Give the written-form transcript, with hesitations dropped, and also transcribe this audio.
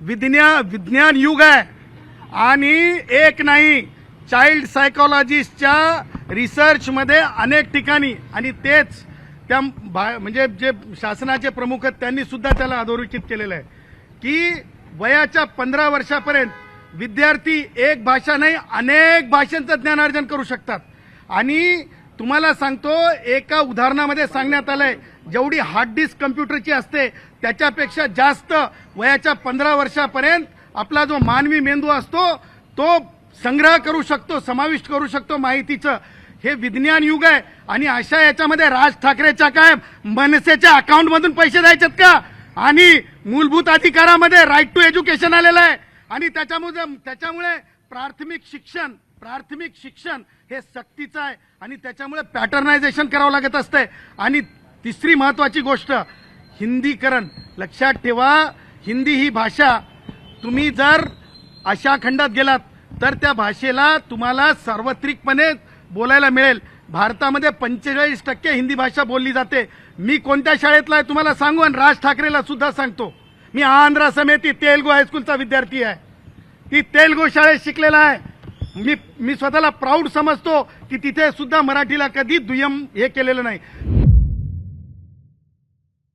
विज्ञान युग आहे आणि एक नाही, चाइल्ड सायकोलॉजिस्टच्या रिसर्चमध्ये अनेक ठिकाणी आणि तेच त्या म्हणजे जे शासनाचे प्रमुख आहेत त्यांनी सुद्धा त्याला अधोरेखित केलेलं आहे की वयाच्या 15 वर्षापर्यंत विद्यार्थी एक भाषा नाही अनेक भाषांचं ज्ञानार्जन करू शकतात। आणि तुम्हाला सांगतो, एका उदाहरणामध्ये सांगण्यात आलंय जेवढी हार्ड डिस्क कम्प्युटरची असते त्याच्यापेक्षा जास्त वयाच्या 15 वर्षापर्यंत आपला जो मानवी मेंदू असतो तो संग्रह करू शकतो, समाविष्ट करू शकतो माहितीचं। हे विज्ञान युग आहे आणि अशा याच्यामध्ये राज ठाकरेच्या काय मनसेच्या अकाउंटमधून पैसे द्यायचेत का? आणि मूलभूत अधिकारामध्ये राईट टू एज्युकेशन आलेलं आहे आणि त्याच्यामुळे प्राथमिक शिक्षण हे सक्तीचं आहे आणि त्याच्यामुळे पॅटर्नायझेशन करावं लागत असतंय। आणि तिसरी महत्वाची गोष्ट, हिंदीकरण। लक्षात ठेवा, हिंदी ही भाषा तुम्ही जर अशा खंडात गेलात तर त्या भाषेला तुम्हाला सार्वत्रिकपणे बोलायला मिळेल। भारतामध्ये 45% हिंदी भाषा बोलली जाते। मी कोणत्या शाळेतला आहे तुम्हाला सांगू आणि राज ठाकरेला सुद्धा सांगतो, मी आंध्र समेती तेलुगू हायस्कूलचा विद्यार्थी आहे, ती तेलुगू शाळेत शिकलेला आहे। मी स्वतःला प्राऊड समजतो की तिथे सुद्धा मराठीला कधी दुय्यम हे केलेलं नाही।